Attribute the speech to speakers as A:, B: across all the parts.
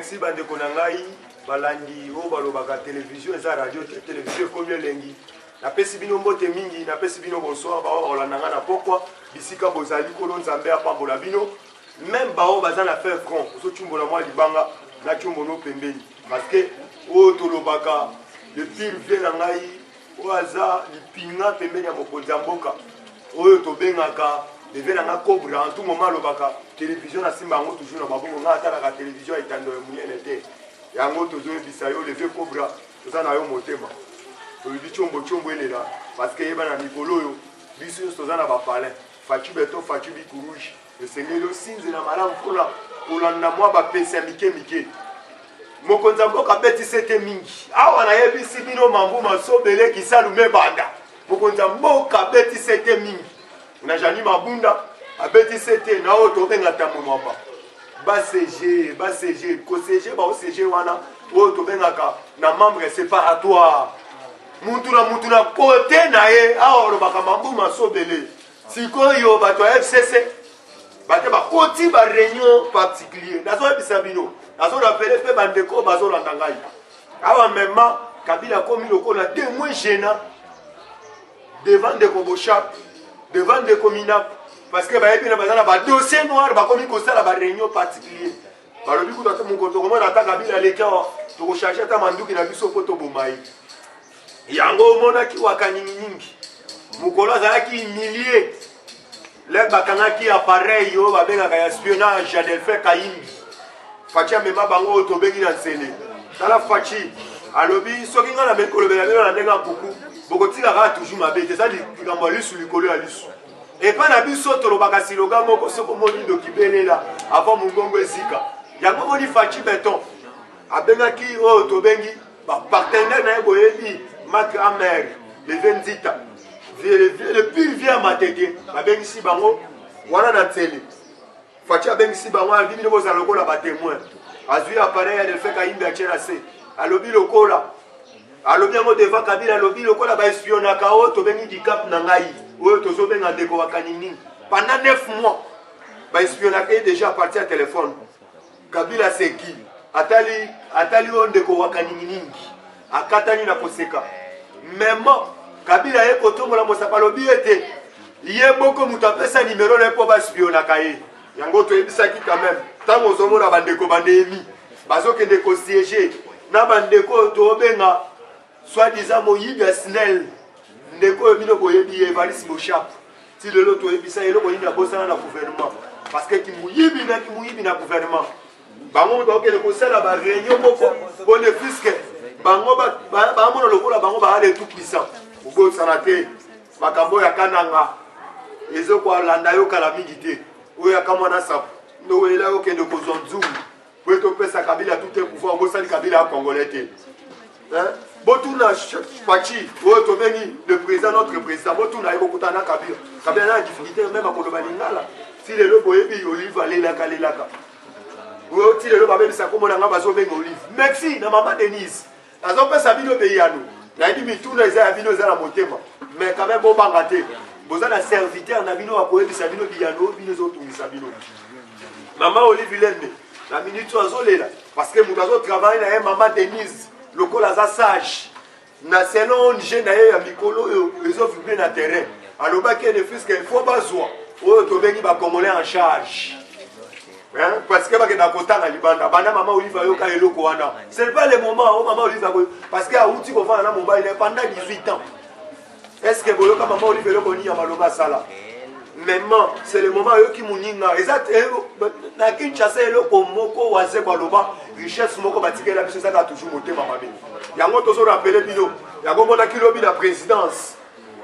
A: Merci bande konangai balandi o balobaka télévision eza radio télévision combien lengi na pesi bino mbote mingi na pesi bino bonsoir ba olandanga na pokwa bisika bozali kolo nzambe apambola bino même bao baza na faire front so chumbola mwa libanga na chumbono pembeni parce que o tolobaka le pire vient na ngai o aza lipinga pembeni ya mokonzi ya mboka oyo tobengaka devait na cobra en tout moment lobaka télévision na simba ngo toujours na babongo nga ataka ka télévision itando ya munene te yango tozo bisayo lever cobra toza na yo motema to bi chombo elela parce que yeba na mikolo yo biso toza na ba palin fachu beto fachu bi kuruji le sengelo sinze na malamu kola kolanda mwa ba pesa mike mokonza mboka beti sete mingi awa na yebisi bino mambu masobele kisalume banda mokonza mboka beti sete mingi na jani mabunda abeti sete na oto benga tamono apa ba CG ko CG ba o CG wana oto benga ka na membre séparatoire mutu na côté na ye aoro baka mambu masobele sikoyo bato FCC bate ba koti ba réunion particulier nazo bisabino nazo rappeler pe bandeko bazo landangai awa même Kabila komi lokola témoin gênant devant des Kobochap devant des communes parce que ba ebina bazana ba dossier noir ba komi ko sala ba réunion particulier ba lobi ku ta mon konto comment ata Kabila leka to ko charger ta manduki na biso poto bomai yango mona ki wakanyingi nyingi mukolo azalaki humilié le bakangaki appareil yo ba benga ka espionnage ya Delphin Kayimbi fachi mema bango to bengi na nsele tala fachi alobi soki nga na mekolo bela na ndenga kuku bokotika ka toujours mabete ça likambo lisu likolo ya lisu et pas na biso to lobaka siloga moko soko moni do kibelela avant mungongo ezika yango moni fachi beton abengaki o to bengi ba partenaire na boyebi Marc Amer le Venzita le pire vient matete abengi si bango wana na tele fachi abengi si bango alvini no bozala lokola ba témoin azui appareil ya Delphin Kayimbi achera se alobi lokola alobi yango devant Kabila alobi lokola ba espionnaka o to bengi dicap na ngai oyo tozo benga ndeko wakanini pendant 9 mois ba espionnaka déjà à partir à téléphone Kabila c'est qui atali o ndeko wakanini ningi akatani na koseka même Kabila ye kotongola mosapa lobi ete ye boko mutu apesa numéro na po ba espionnaka ye yango to ebisaki quand même tango zomona bandeko bandemi bazokende ko siéger na bandeko to benga soi-disant moyibi Snell ndeko bino boyebi Evariste Bochap ti lelo to ebisa eloko yina bosana na gouvernement parce que ki muyibi na gouvernement bango to kele ko sala ba réunion moko bénéfice que bango ba mona lokola bango ba ale tout puissant ugo sanate makambo ya kananga ezo kwa landa yo kala mingi te oya kama na sapu ndo wela yo kende ko zonzungu weto pesa Kabila tout est pouvoir go sali Kabila congolais te hein botuna fachi o to bengi le président notre président botuna eko kutana Kabila na difficulté même akoloba lingala si le lobo yebi olive alelaka o ti le lobo abebisa komona nga bazo bengi olive merci na maman Denise azo pesa bino beyano na dit mituna eza bino za na motema mais quand même bon bangate boza na serviteur na bino akoyebisa bino biyano bino zo tungisa bino maman Olive Lembe la minute azolela parce que mutu travaille na maman Denise lokola za sage na selon jeune na ya mikolo ezo vibrer na terrain alobaki ne fils que faut bazwa oyo to bengi ba congolais en charge hein parce que bakenda kotanga libanda bana maman Olive ayoka eloko wana c'est pas le moment où maman Olive parce que a outi ko fana na mobile pendant 18 ans est-ce que boyoka maman Olive eloko ni ya maloba sala même c'est le moment yo ki muninga exact na Kinshasa eloko moko waze kwa loba richesse moko batikela biso ça toujours motema mabe yango tozo rappeler bino yango mona kilobi la présidence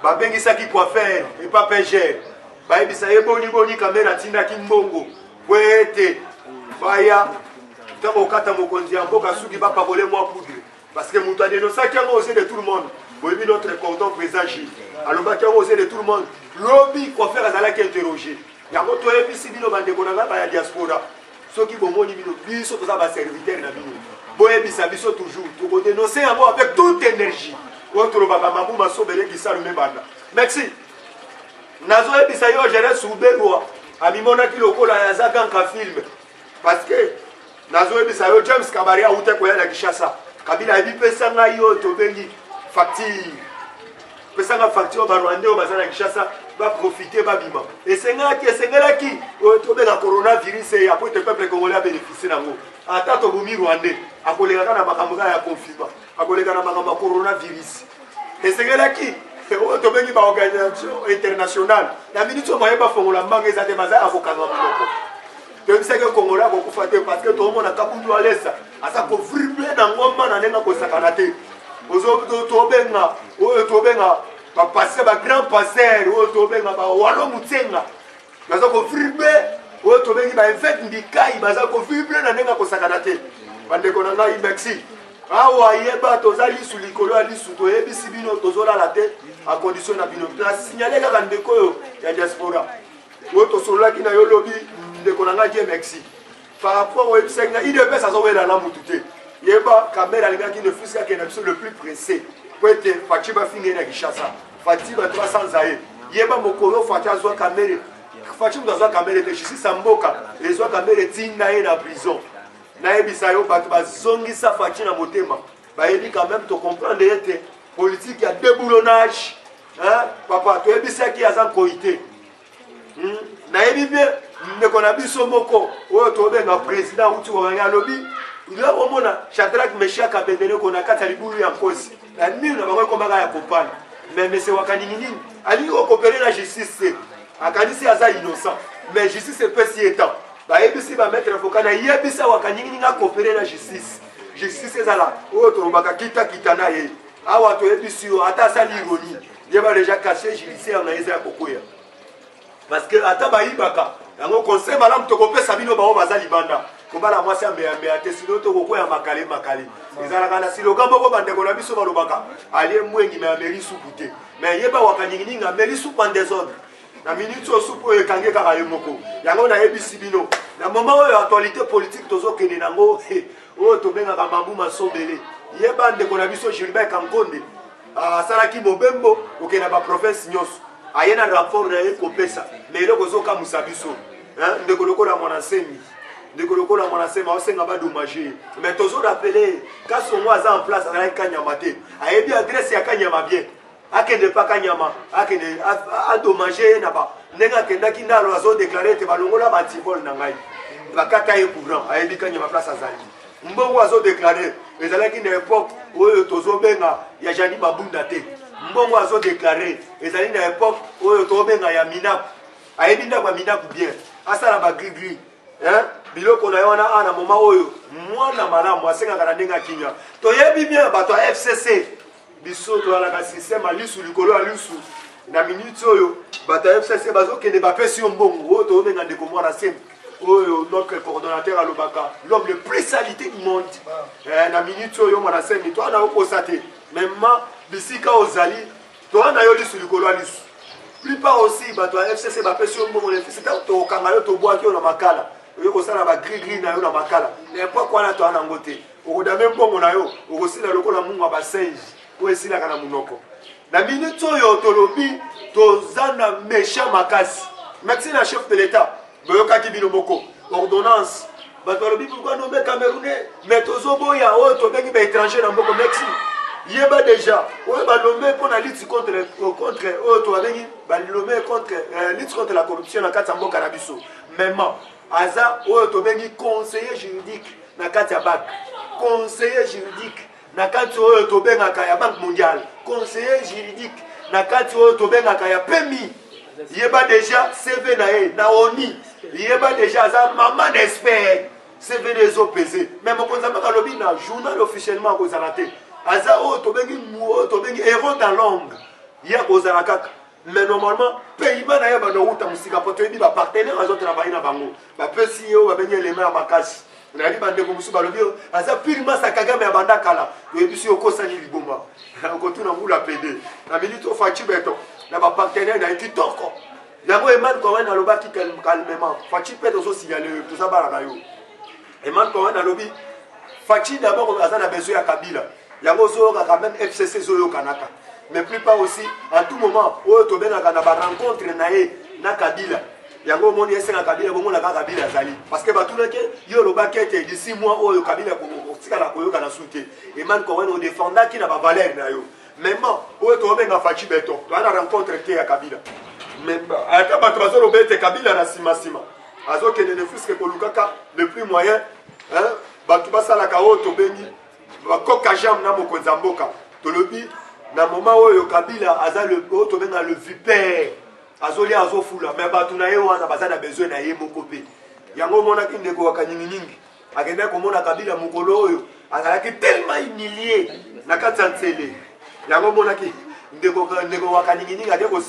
A: ba bengisa ki quoi faire et pas pêcher ba ebisa boni kamera tinda ki mbongo wete baya tamo kata mokonzi ya mboka suki ba pabole moi poudre parce que mutu a dénoncé qui a osé de tout le monde boyebi notre cordon président J aloba qui a osé de tout le monde lobby quoi faire azala qui interroger yango to ebisi bino bandeko na ba ya diaspora soki bomoni bino biso toza ba serviteur na bino boyebisa biso toujours to ko dénoncer yango avec toute énergie contre le baba mabu masobele qui salume banda merci nazo ebisa yo jeunesse ubelwa amimona ki lokola ya zakanka film parce que nazoyebisa yo James Kabari aute koya na Kinshasa Kabila ebi pesa ngai yo tobengi facture pesa nga facture ba Rwanda baza na Kinshasa va profiter ba bima esengelaki tobenga coronavirus et après le peuple congolais a bénéficié nango ata to bomi Rwandais akolega na makambo ya confinement akolega na makambo coronavirus esengelaki tobengi ba organisation internationale na minute moyeba fongola mbanga ezate baza avokanga moko donc c'est que Congolais a beaucoup fait parce que tout le monde a capable à l'aise à ça pour vibrer dans ngoma na nenga ko sakanate ozo to benga ba passer ba grand passer to benga ba walo mutsenga baza ko vibrer to bengi ba event ndikai baza ko vibrer na nenga ko sakanate bande ko na ngai Mexique awa yeba tozali sous likolo ali sous to ebisi bino tozola la tête à condition na bino na signaler ka ndeko yo ya diaspora to solo ki na yo lobby de konanga Dieu merci par rapport au Senga il devait ça sauver la mutute yeba caméra les gars qui ne fusque que le plus pressé pour être Fatiba finir na Kinshasa Fatiba 300 zaé yeba mokolo Fatiba zo caméra Fatiba zo caméra de justice samboka et zo caméra tinda na prison na ebisa yo bato bazongisa Fatiba na motema ba ebi quand même to comprendre était politique ya déboulonnage hein papa to ebisa ki azan koité na ebi bien ndeko na biso moko oyo tobenga président uti wanga lobi ila omona Shadrach Meshach Abednego kona kata libulu ya nkosi na nini na bango komaka ya kopana mais monsieur wakaningini ali okopere na justice akanisi aza innocent mais justice peut si étant ba ebisi ba mettre avocat na yebisa wakaningini nga kopere na justice ezala oyo tobaka kita na ye awa to ebisi yo ata sali ironie yeba déjà caché judiciaire na eza kokoya parce que ata baibaka yango conseil malam to kopesa bino bao bazali banda kobala mwasi ambe ate sino to kokoya makale ezala kana siloga moko bandeko na biso balobaka alie mwengi me ameri supute mais yeba wakanyininga ameri supu en désordre na minute o supu ekange kaka ye moko yango na ebisi bino na moment oyo actualité politique tozo kende nango oyo tobengaka mambu masobele yeba ndeko na biso Gilbert Kankonde asalaki mobembo okena ba province nyonso ayena rapport na ekopesa mais eloko zoka musabiso hein ndeko lokola monasemi osenga ba dommager mais tozo rappeler kasongo aza en place na Kanyama te ayebi adresse ya Kanyama bien akende pa Kanyama akende a dommager na ba nenga kenda kindalo azo déclarer te balongola ba tibol na ngai bakata ye courant ayebi Kanyama place azali mbongo azo déclarer ezalaki na époque oyo tozo benga ya Jani Babunda te mbongo azo déclarer ezali na époque oyo tobenga ya Minap ayebi ndako Minap bien asala ba gris hein biloko na yona ana moma oyo mwana malamu asenga kana ndenga kinya toyebi bien bato ya FCC biso to ala ka système alisu likolo alisu na minute oyo bato ya FCC bazokende bapesi yo mbongo oyo tobenga ndeko mwana sembe oyo notre coordonnateur alobaka l'homme le plus salité du monde na minute oyo mwana sembe to ana okosate même bisika ozali to ana yo lisu likolo alisu plupart aussi bato ya FCC bapesi yo mbongo le fisita to kanga yo to boaki yo na makala oyo kosala ba gris na yo na makala n'importe quoi na to ana ngote okodame mbongo na yo okosila lokola mungu ba singe o esila kana munoko na minute oyo tolobi tozana méchant makasi merci na chef de l'état boyokaki bino moko ordonnance bato balobi pourquoi nommer camerounais mais tozoboya oyo tobengi ba étranger na mboko merci yeba déjà oyo balombe mpona lutte contre oyo tobabengi balombe contre lutte contre la corruption na kati ya mboka na biso même aza oyo tobengi conseiller juridique na kati ya BAC conseiller juridique na kati oyo tobengaka ya Banque mondiale conseiller juridique na kati oyo tobengaka ya PMI yeba déjà CV na ye na ONI yeba déjà aza maman d'expert CV des opposés mais mokonzi ambaka lobi na journal officiellement akozala te aza oyo tobengi héros dans l'ombre ya kozala kaka mais normalement paiement na ye banouta musika po toyebi bapartenaire azotravaille na bango bapesi yo babengi elema ya makasi nayali bandeko mosusu balobi aza purement sakagame ya banda kala toyebisi okosani liboma okotuna mbula pede na minute ofaci beto na bapartenaire na ye kitoko yango Eman Cohen alobaki calmement faci mpe tozosignale tozabala na yo Eman Cohen alobi faci d'abord aza na besoin ya Kabila yango ozoyoka quand même FCC ezoyokanaka mais plupart aussi en tout moment oyo tobengaka na barencontre na ye na Kabila yango moni esenga Kabila bongo na Kabila zali parce que batuna ke yo lo bakete de 6 mois oyo Kabila ko tika na koyoka na soute et man ko weno défenda ki na ba valeur na yo même oyo to benga Fachi Beton to ana rencontre te ya Kabila même ata bato bazolo bete Kabila na sima azo ke ne fusque ko lukaka le plus moyen hein bato basala ka oyo to bengi ba koka jam na mokonza mboka to lobi na moment oyo Kabila aza le to benga le vipère azoli azofula mais bato na ye wana bazana besoin na ye moko pe yango mona ki ndeko wakanyingi akenda komona Kabila mokolo oyo azalaki tellement humilié na kati ya nzele yango mona ki ndeko wakanyingi ade ko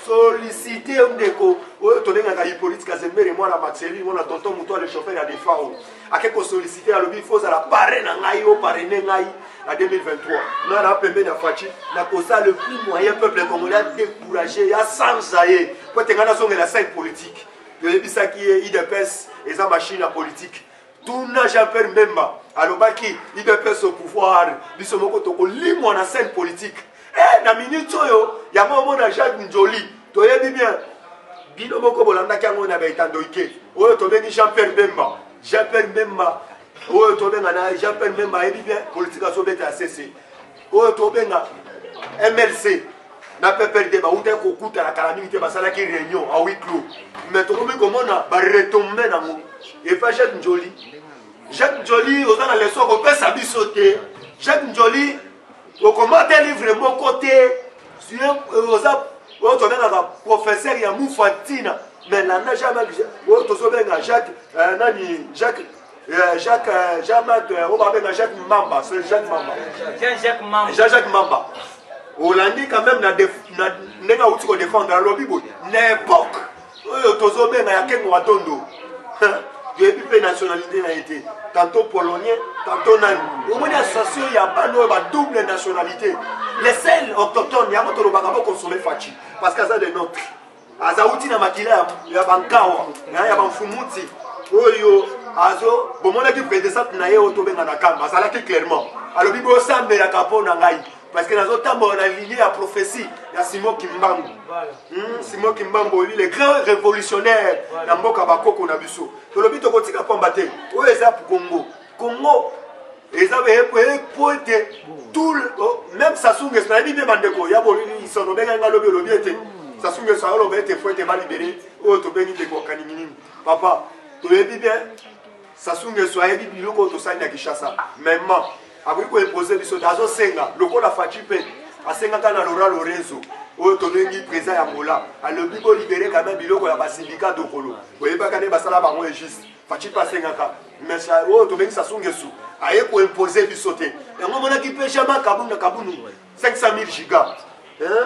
A: solliciter ndeko oyo tolengaka Hippolyte Kazembere mwana Maxeli mwana tonton Muto le chauffeur ya Defao akeko solliciter alobi faut la parrain na ngai o parrainer ngai en 2023 na na pembe na Fachi na kosa le plus moyen peuple congolais découragé ya sans zaye pour tengana songe la scène politique de bisaki IDPS et sa machine à politique tout n'a jamais Mbemba alobaki IDPS au pouvoir biso moko toko limwa na scène politique na minute oyo yango mona Jacques Njoli toyebi bien bino moko bolanda kango na baitando ike oyo tobengi Jean-Pierre Mbemba oyo tobenga na Jean-Pierre Mbemba yebi bien politique asobeta ACC oyo tobenga MLC na PPRD ba uta kokuta na kala mingi te basala ki réunion à huis clos mais tokomi komona ba retomber nango et pas Jacques Njoli ozana leso ko pesa bisote Jacques Njoli au commenter livre mon côté sur on a professeur ya Moufatina mais là n'a jamais on to sobenga Jacques nani Jacques on va benga Jacques Mamba c'est Jacques Mamba Hollandi quand même na nenga uti ko défendre lobibo l'époque to sobenga ya Kengo Watondo depuis nationalité n'a été tantôt polonais, tantôt nan. Au moins l'association il y a pas double nationalité. Les seuls autochtones, il y a pas de consommer Fachi parce que ça des nôtres. Azaouti na makila ya bankawa, ya banfumuti. Oyo azo bon mon équipe prédécessante na ye otobenga na kamba, ça là clairement. Alors bibo sambe la kapo na ngai parce que nazo tambo na lignée à prophétie, ya Simon Kimbangu. Simon Kimbangu lui le grand révolutionnaire na mboka bakoko na biso. Tolobi to kotika pamba te. Oyo eza pour Congo. Ezabe poete tout même Sassou Nguesso na bibe bandeko ya bolini isono benga ngalobi lobi ete. Sassou Nguesso alo bete foete ba libéré oyo to bengi de ko kaningini. Papa, toyebi bien Sassou Nguesso ayebi biloko to sanya Kinshasa. Même après qu'on imposer biso dazo senga lokola Fachi pe asenga kana Laura Lorenzo oyo tobengi président ya Mola alobi ko libérer quand même biloko ya ba syndicat dokolo oyeba kana basala bango juste Fachi pa senga ka mais ça oyo tobengi Sassou Nguesso aye ko imposer biso te yango mona ki pe jamais kabunu 500,000 giga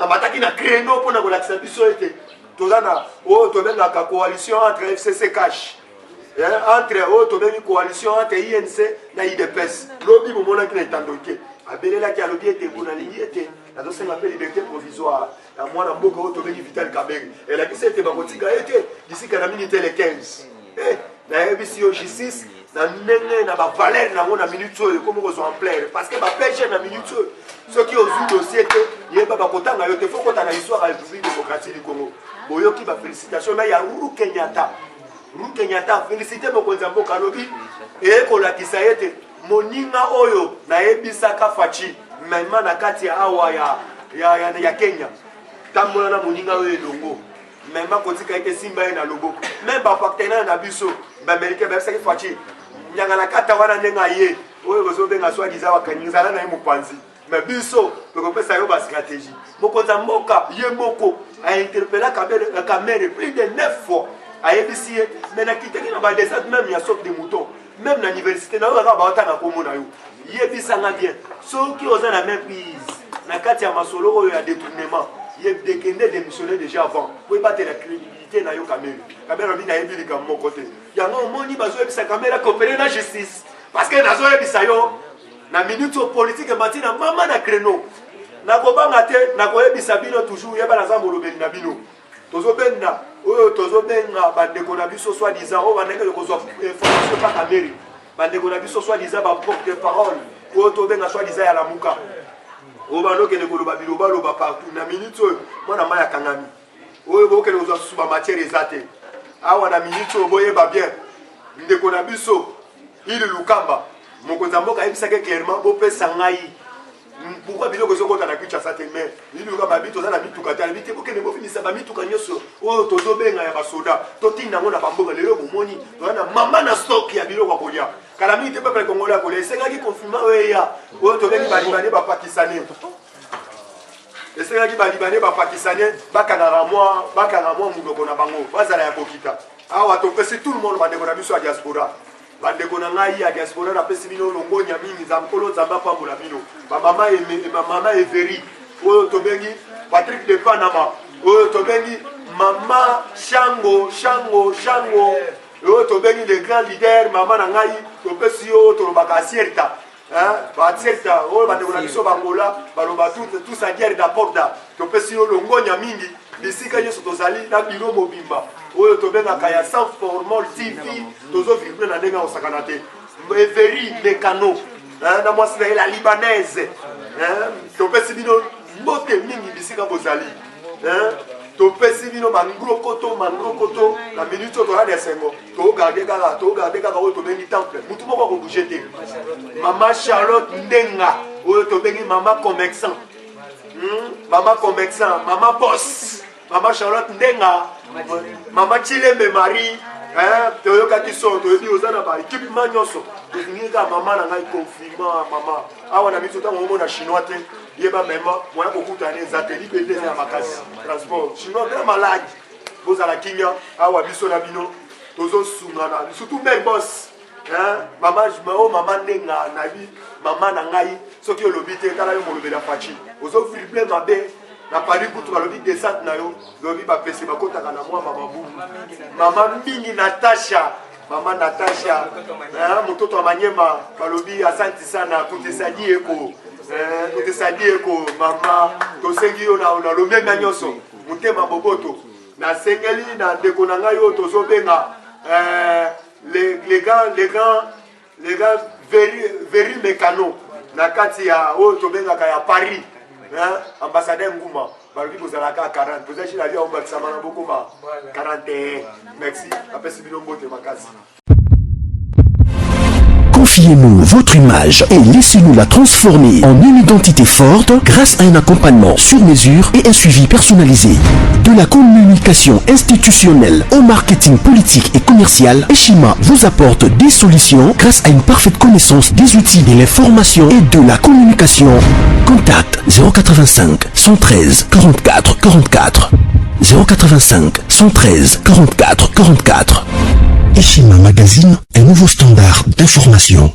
A: amataki na créneau pour na ko lakisa biso ete tozana oyo tobenga ka coalition entre FCC Cash entre autres coalition entre INC et IDPS. Lobby momona qui est tandoké. Abelela qui a lobby était bon aligné était. La deuxième appel liberté provisoire. La moi na mboko auto beni Vital Kabeng. Et la qui c'était bakotika était d'ici kana minute les 15. Na ebisi justice na nene na ba valeur na mona minute comme on en plaire parce que ba pêche na minute ceux qui ont vu dossier que yeba bakotanga yote faut kota na histoire à la République démocratique du Congo. Boyoki ba félicitations mais ya Uhuru Kenyatta félicité mokonza mboka lobi et kolakisa yete moninga oyo na ebisaka Fachi même na kati ya awa ya Kenya tambola na moninga oyo elongo même kotika yete simba na loboko même ba partenaire na biso ba américain ba saki Fachi nyanga na kata wana ndenga ye oyo bozobenga soi disant wakanyizala na mopanzi mais biso tokopesa yo ba stratégie mokonza mboka ye moko a interpellé Kamere plus de 9 fois à ABC, mais na kitaki na ba descente même ya sauf des moutons même na université na ba ba na komona yo yebisanga bien ceux qui osent la même prise na kati ya masolo oyo ya détournement yeb dekende démissionner déjà avant pour battre la crédibilité na yo Kamere bi na yebi likam mon côté yango moni bazo yebisa Kamere coopérer na justice parce que nazo yebisa yo na minute politique matina mama na créneau na kobanga te na koyebisa bino toujours yeba na zambo lobeli na bino tozobenda oyo tozobenga bandeko na biso soit disant o bandeko kozwa information pa Kamere bandeko na biso soit disant ba porte parole oyo tobenga soit disant ya lamuka o banoke ne koloba biloba partout na minute oyo mwana maya kangami oyo bokele kozwa suba matière ezate awa na minute oboyeba bien ndeko na biso il Lukamba mokonza mboka yebisaka clairement bopesa ngai pourquoi biloko ezokota na Kinshasa te mais il Lukamba bito za na mituka te bite bokende bofinisa ba mituka nyonso oyo tozobenga ya basoda totinda ngo na bamboka lelo bomoni tozana mama na stock ya biloko kolia kala mingi te peuple congolais kolia esengaki confinement oyo oyo tobengi balibane ba pakistanais esengaki balibane ba pakistanais bakangaka mwa munoko na bango bazala ya kokita awa topesi tout le monde bandeko na biso ya diaspora bandeko na ngai ya diaspora napesi bino longonya mingi za mkolo nzambe apambola bino bamama Everi oyo tobengi Patrick de Panama oyo tobengi mama Shango oyo tobengi le grand leader mama na ngai topesi yo tolobaka asierta batseta oyo bandeko na biso bangola baloba tous à guerre d'aporda topesi yo longonya mingi bisika nyonso tozali na biro mobimba oyo tobengaka ya sans formol TV tozovivre na ndenge osakana te Everi Mekano na mwasi na ye la libanaise topesi bino mbote mingi bisika bozali topesi bino mangrokoto na minute oyo tolade esengo togarde kaka oyo tobengi temple mutu moko akobouge te mama Charlotte Ndenga oyo tobengi mama commerçant mama boss mama Charlotte Ndenga mama Chilembe Marie toyokaki so toyebi oza na baéquipement nyonso tozingi kaka mama na ngai confinement mama awa na biso ntango omona chinois te yeba mema moya kokutana ezateli mpe eza ya makasi transport chinois mpe maladi bozala kimia awa biso na bino tozosungana surtout mec boss mama Ndenga nabi mama na ngai soki olobi te tala yo molobela faci ozofilible mabe na pali kutu balobi descente na yo lobi bapesi bakotaka na mwa mababu mama mingi Natasha mtoto wa Manyema balobi asanti sana tutesaidie eko mama tosengi yo na lomema nyonso mutema boboto na sengeli na ndeko na ngai oyo tozobenga les gars Veri Mekano na kati ya oyo tobengaka ya Paris ambassadeur Nguma balobi kozalaka 40 peut-être la vie au bakisama na beaucoup 41 merci apesi bino mbote makasi.
B: Confiez-nous votre image et laissez-nous la transformer en une identité forte grâce à un accompagnement sur mesure et un suivi personnalisé. De la communication institutionnelle au marketing politique et commercial, Eshima vous apporte des solutions grâce à une parfaite connaissance des outils de l'information et de la communication. Contact 085 113 44 44 085 113 44 44. Eshima Magazine, un nouveau standard d'information.